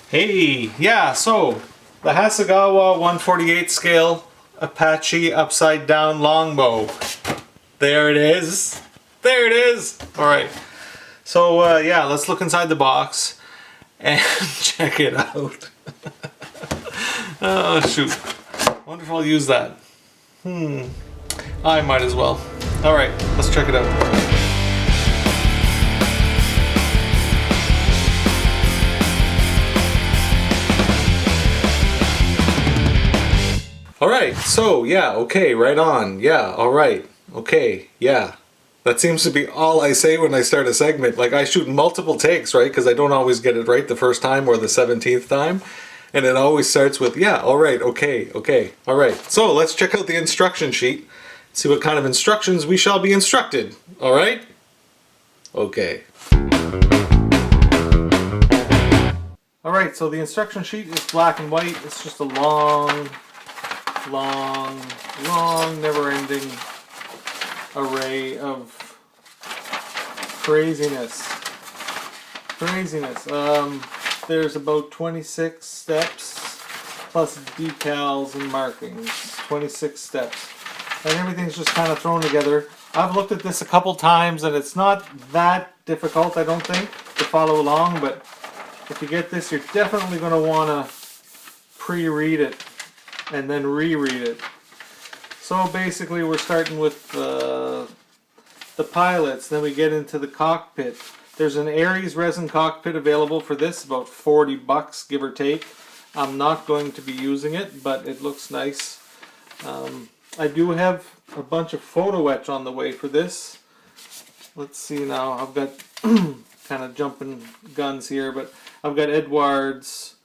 Hey, yeah, so the Hasegawa 1/48 scale Apache upside down longbow. There it is. There it is. All right. So yeah, let's look inside the box and check it out. Oh shoot. Wonder if I'll use that. I might as well. All right, let's check it out. Alright, so yeah, okay, right on. Yeah, alright, okay, yeah. That seems to be all I say when I start a segment. Like, I shoot multiple takes, right? Because I don't always get it right the first time or the 17th time. And it always starts with, yeah, alright, okay, okay, alright. So, let's check out the instruction sheet. See what kind of instructions we shall be instructed. Alright? Okay. Alright, so the instruction sheet is black and white. It's just a long, never-ending array of craziness. There's about 26 steps plus decals and markings. 26 steps. And everything's just kind of thrown together. I've looked at this a couple times and it's not that difficult, I don't think, to follow along, but if you get this, you're definitely going to want to pre-read it and then reread it. So basically we're starting with the pilots, then we get into the cockpit. There's an Aries resin cockpit available for this, about 40 bucks give or take. I'm not going to be using it, but it looks nice. I do have a bunch of photo etch on the way for this. Let's see now, I've got kind of jumping guns here, but I've got Edwards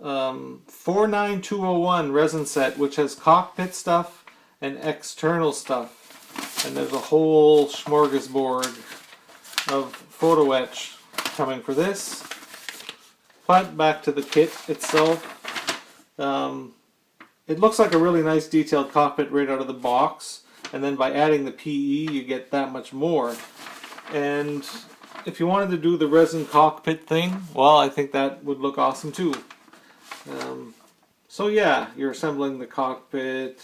49201 resin set, which has cockpit stuff and external stuff, and there's a whole smorgasbord of photo etch coming for this. But back to the kit itself, it looks like a really nice detailed cockpit right out of the box, and then by adding the PE you get that much more. And if you wanted to do the resin cockpit thing, well, I think that would look awesome too. So yeah, you're assembling the cockpit,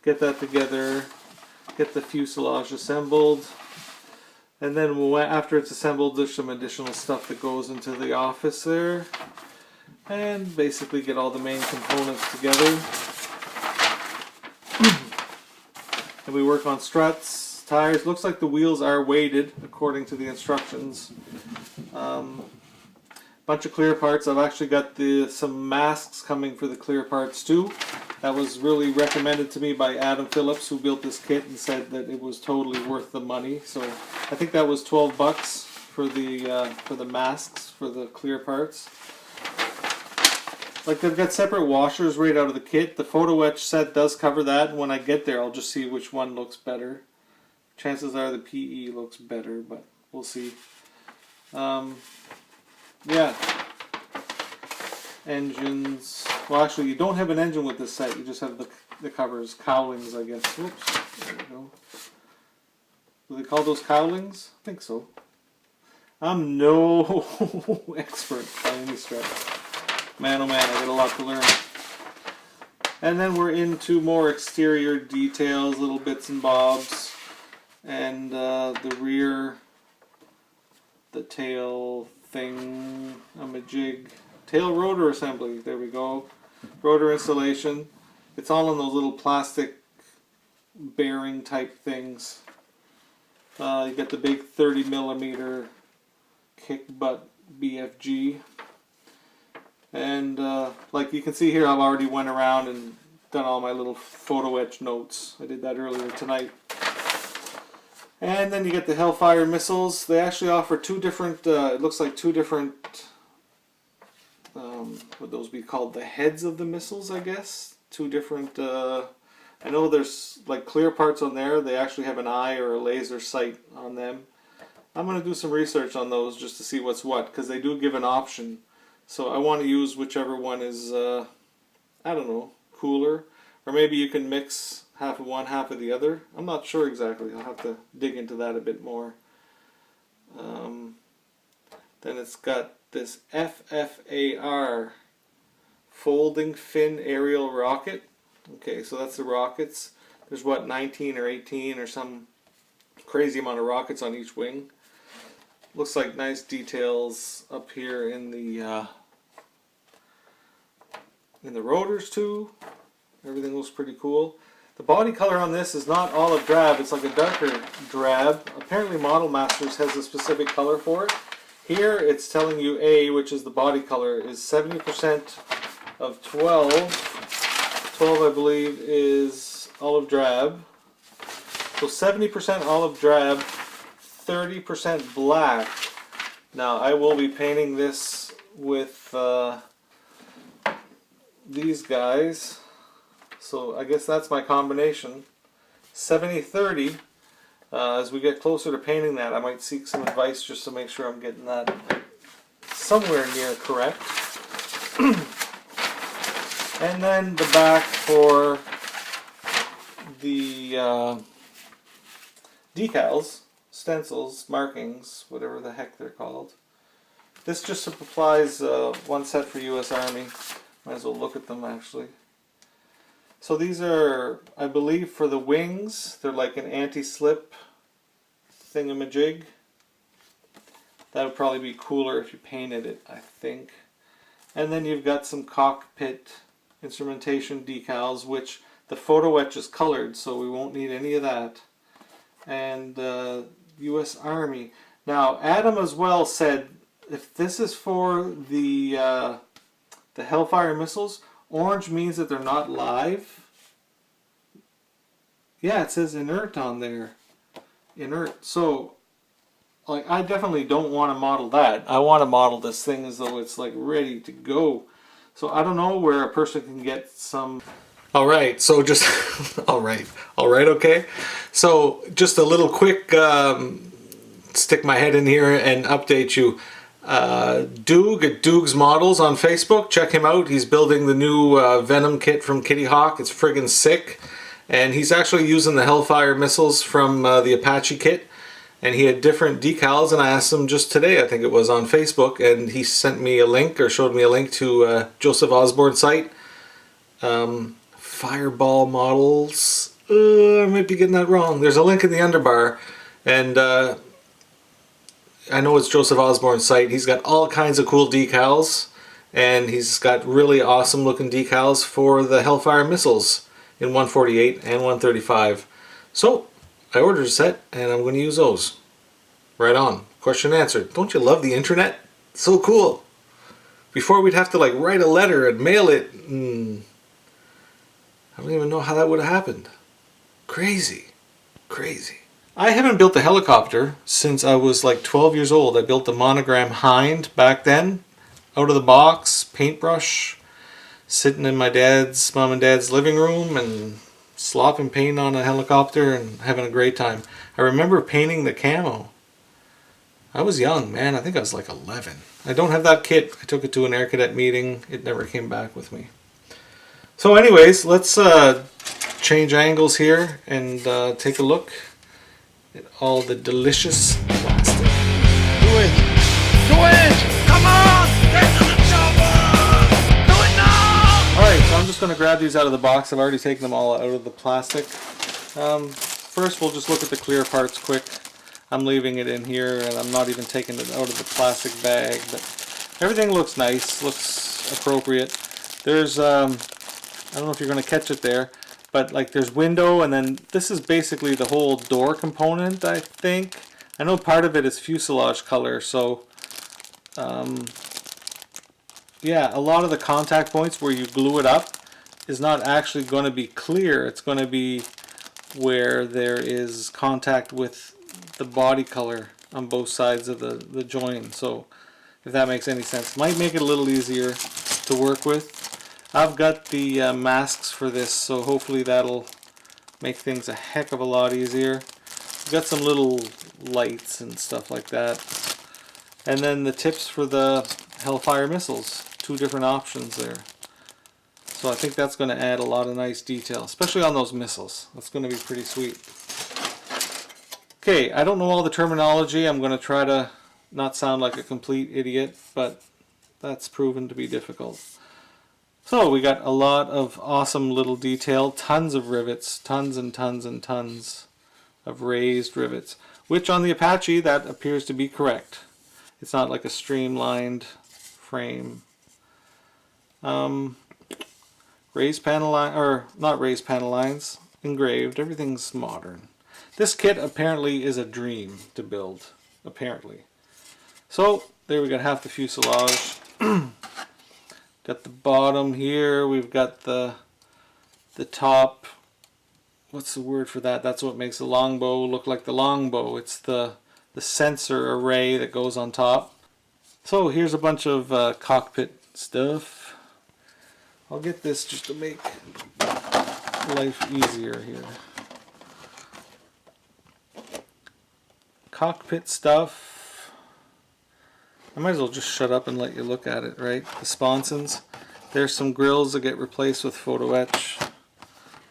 get that together, get the fuselage assembled, and then after it's assembled there's some additional stuff that goes into the office there, and basically get all the main components together. And we work on struts, tires. Looks like the wheels are weighted according to the instructions. Bunch of clear parts. I've actually got some masks coming for the clear parts too. That was really recommended to me by Adam Phillips, who built this kit, and said that it was totally worth the money. So I think that was 12 bucks for the masks for the clear parts. Like, they've got separate washers right out of the kit. The photo etch set does cover that, and when I get there I'll just see which one looks better. Chances are the PE looks better, but we'll see. Yeah. Engines. Well, actually, you don't have an engine with this set. You just have the covers. Cowlings, I guess. Whoops. There we go. Do they call those cowlings? I think so. I'm no expert by any stretch. Man, oh man, I got a lot to learn. And then we're into more exterior details, little bits and bobs. And the rear, the tail thing, a jig, tail rotor assembly, there we go, rotor installation. It's all in those little plastic bearing type things. You get the big 30mm kick butt BFG, and like you can see here, I've already went around and done all my little photo etch notes. I did that earlier tonight. And then you get the Hellfire missiles. They actually offer two different, it looks like two different, would those be called the heads of the missiles, I guess? Two different, I know there's like clear parts on there. They actually have an eye or a laser sight on them. I'm going to do some research on those just to see what's what, because they do give an option. So I want to use whichever one is, I don't know, cooler. Or maybe you can mix half of one, half of the other. I'm not sure exactly. I'll have to dig into that a bit more. Then it's got this FFAR, Folding Fin Aerial Rocket. Okay, so that's the rockets. There's what, 19 or 18 or some crazy amount of rockets on each wing. Looks like nice details up here in the rotors too. Everything looks pretty cool. The body color on this is not olive drab, it's like a darker drab. Apparently Model Masters has a specific color for it. Here it's telling you A, which is the body color, is 70% of 12. 12 I believe is olive drab. So 70% olive drab, 30% black. Now I will be painting this with these guys. So I guess that's my combination. 70-30. As we get closer to painting that, I might seek some advice just to make sure I'm getting that somewhere near correct. And then the back for the decals, stencils, markings, whatever the heck they're called. This just applies one set for US Army. Might as well look at them actually. So these are, I believe, for the wings. They're like an anti-slip thingamajig. That would probably be cooler if you painted it, I think. And then you've got some cockpit instrumentation decals, which the photo etch is colored, so we won't need any of that. And US Army. Now, Adam as well said, if this is for the Hellfire missiles, orange means that they're not live. Yeah, it says inert on there. Inert. So, like, I definitely don't want to model that. I want to model this thing as though it's like ready to go. So I don't know where a person can get some. All right, so just all right, okay. So just a little quick stick my head in here and update you. Doug at Doug's Models on Facebook. Check him out. He's building the new Venom kit from Kitty Hawk. It's friggin' sick. And he's actually using the Hellfire missiles from the Apache kit. And he had different decals, and I asked him just today, I think it was, on Facebook, and he sent me a link, or showed me a link to Joseph Osborne's site. Fireball Models. I might be getting that wrong. There's a link in the underbar, and I know it's Joseph Osborne's site. He's got all kinds of cool decals, and he's got really awesome looking decals for the Hellfire missiles in 148 and 135. So I ordered a set, and I'm going to use those. Right on. Question answered. Don't you love the internet? So cool. Before we'd have to like write a letter and mail it. I don't even know how that would have happened. Crazy. Crazy. I haven't built a helicopter since I was like 12 years old. I built the Monogram Hind back then. Out of the box, paintbrush. Sitting in my mom and dad's living room and slopping paint on a helicopter and having a great time. I remember painting the camo. I was young, man. I think I was like 11. I don't have that kit. I took it to an Air Cadet meeting. It never came back with me. So anyways, let's change angles here and take a look at all the delicious plastic. Do it! Do it! Come on! Get to the chopper! Do it now! Alright, so I'm just going to grab these out of the box. I've already taken them all out of the plastic. First we'll just look at the clear parts quick. I'm leaving it in here and I'm not even taking it out of the plastic bag, but everything looks nice, looks appropriate. There's, I don't know if you're going to catch it there, but like there's window, and then this is basically the whole door component, I think. I know part of it is fuselage color, so yeah, a lot of the contact points where you glue it up is not actually going to be clear. It's going to be where there is contact with the body color on both sides of the join. So if that makes any sense, might make it a little easier to work with. I've got the masks for this, so hopefully that'll make things a heck of a lot easier. We've got some little lights and stuff like that. And then the tips for the Hellfire missiles. 2 different options there. So I think that's going to add a lot of nice detail, especially on those missiles. That's going to be pretty sweet. Okay, I don't know all the terminology. I'm going to try to not sound like a complete idiot, but that's proven to be difficult. So we got a lot of awesome little detail, tons of rivets, tons and tons and tons of raised rivets, which on the Apache that appears to be correct. It's not like a streamlined frame. Raised panel line, or not raised panel lines, engraved, everything's modern. This kit apparently is a dream to build, apparently. So there we got half the fuselage. Got the bottom here, we've got the top, what's the word for that? That's what makes the longbow look like the longbow. It's the sensor array that goes on top. So here's a bunch of cockpit stuff. I'll get this just to make life easier here. Cockpit stuff. I might as well just shut up and let you look at it, right? The sponsons. There's some grills that get replaced with photo etch.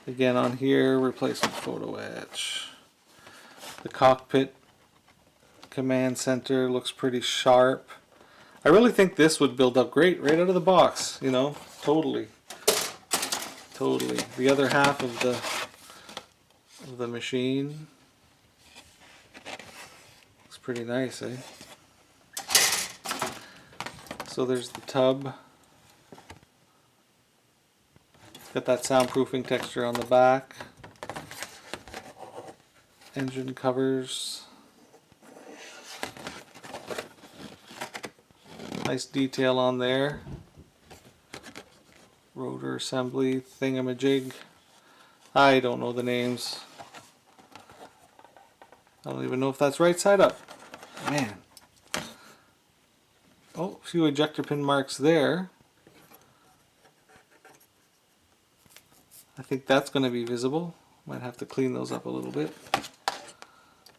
Again on here, replaced with photo etch. The cockpit command center looks pretty sharp. I really think this would build up great right out of the box, you know, totally. Totally. The other half of the machine looks pretty nice, eh? So there's the tub. Got that soundproofing texture on the back. Engine covers. Nice detail on there. Rotor assembly thingamajig. I don't know the names. I don't even know if that's right side up. Man. Oh, a few ejector pin marks there. I think that's going to be visible. Might have to clean those up a little bit.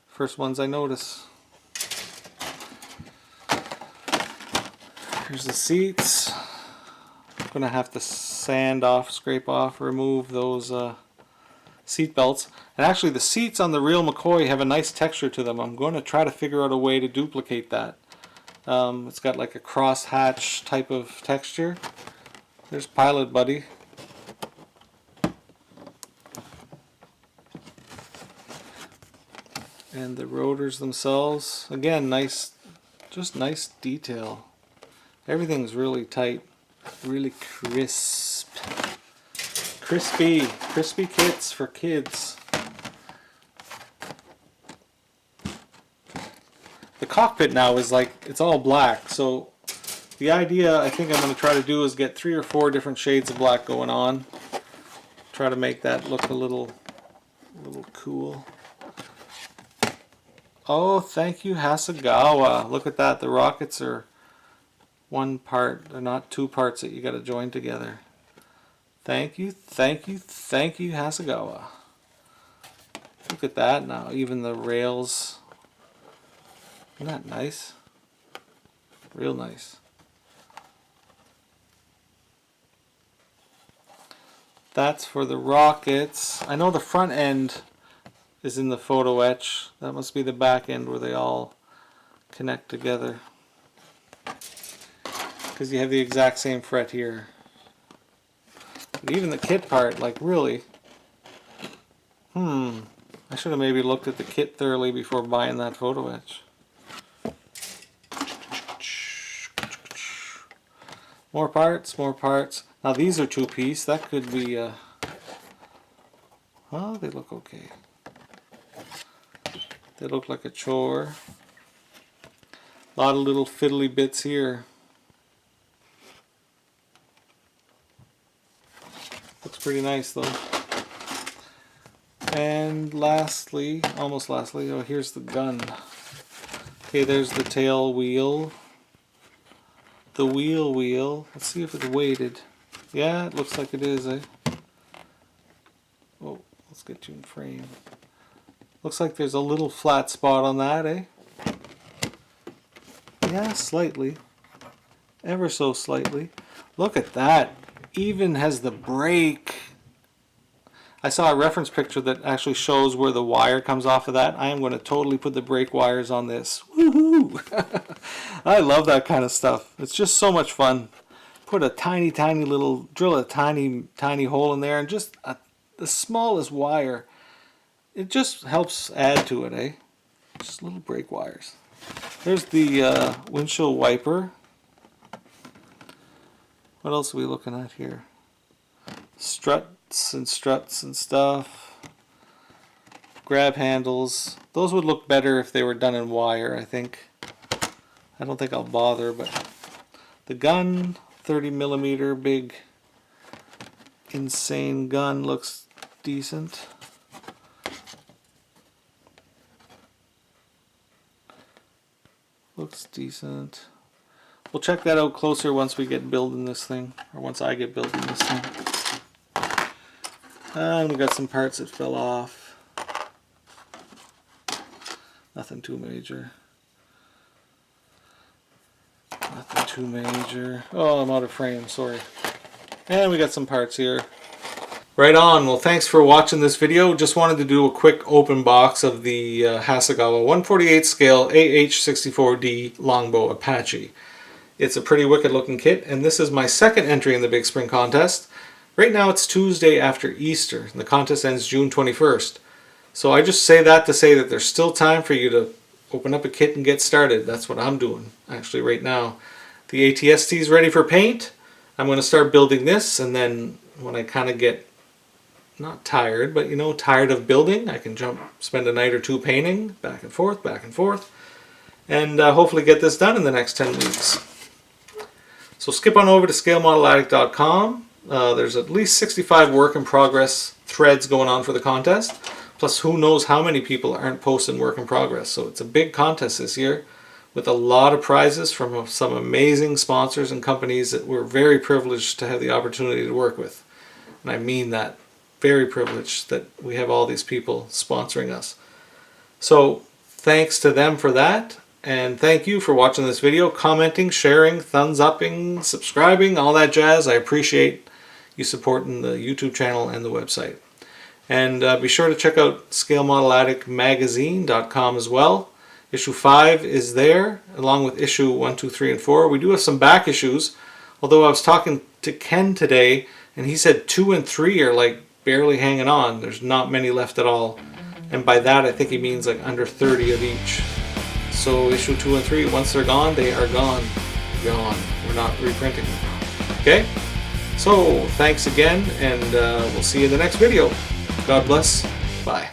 First ones I notice. Here's the seats. I'm going to have to sand off, scrape off, remove those seat belts. And actually the seats on the real McCoy have a nice texture to them. I'm going to try to figure out a way to duplicate that. It's got like a cross hatch type of texture. There's Pilot Buddy. And the rotors themselves, again, nice, just nice detail. Everything's really tight, really crisp. Crispy kits for kids. The cockpit now is like, it's all black, so the idea I think I'm going to try to do is get 3 or 4 different shades of black going on. Try to make that look a little cool. Oh, thank you, Hasegawa. Look at that, the rockets are one part, they're not 2 parts that you got to join together. Thank you, thank you, thank you, Hasegawa. Look at that now, even the rails. Isn't that nice? Real nice. That's for the rockets. I know the front end is in the photo etch. That must be the back end where they all connect together. Because you have the exact same fret here. But even the kit part, like really. I should have maybe looked at the kit thoroughly before buying that photo etch. More parts, more parts. Now these are 2-piece. That could be, oh, they look okay. They look like a chore. A lot of little fiddly bits here. Looks pretty nice though. And lastly, almost lastly, oh, here's the gun. Okay, there's the tail wheel. The wheel. Let's see if it's weighted. Yeah, it looks like it is, eh? Oh, let's get you in frame. Looks like there's a little flat spot on that, eh? Yeah, slightly. Ever so slightly. Look at that. Even has the brake. I saw a reference picture that actually shows where the wire comes off of that. I am going to totally put the brake wires on this. Woo! Woohoo! I love that kind of stuff. It's just so much fun. Put a tiny little, drill a tiny hole in there, and just the smallest wire. It just helps add to it, eh? Just little brake wires. There's the windshield wiper. What else are we looking at here? Struts and stuff. Grab handles. Those would look better if they were done in wire, I think. I don't think I'll bother, but the gun, 30mm big insane gun, looks decent. Looks decent. We'll check that out closer once we get building this thing, or once I get building this thing. And we got some parts that fell off. Nothing too major. Nothing too major. Oh, I'm out of frame, sorry. And we got some parts here. Right on. Well, thanks for watching this video. Just wanted to do a quick open box of the Hasegawa 1/48 scale AH-64D Longbow Apache. It's a pretty wicked looking kit, and this is my second entry in the Big Spring Contest. Right now it's Tuesday after Easter, and the contest ends June 21st. So I just say that to say that there's still time for you to open up a kit and get started. That's what I'm doing actually right now. The AT-ST is ready for paint. I'm going to start building this, and then when I kind of get not tired, but you know, tired of building, I can spend a night or two painting back and forth, and hopefully get this done in the next 10 weeks. So skip on over to ScaleModelAddict.com. There's at least 65 work in progress threads going on for the contest. Plus, who knows how many people aren't posting work in progress. So it's a big contest this year with a lot of prizes from some amazing sponsors and companies that we're very privileged to have the opportunity to work with. And I mean that. Very privileged that we have all these people sponsoring us. So thanks to them for that. And thank you for watching this video, commenting, sharing, thumbs upping, subscribing, all that jazz. I appreciate you supporting the YouTube channel and the website. And be sure to check out ScaleModelAddictMagazine.com as well. Issue 5 is there, along with issue 1, 2, 3, and 4. We do have some back issues, although I was talking to Ken today, and he said 2 and 3 are like barely hanging on. There's not many left at all. And by that, I think he means like under 30 of each. So issue 2 and 3, once they're gone, they are gone. Gone. We're not reprinting them. Okay? So, thanks again, and we'll see you in the next video. God bless. Bye.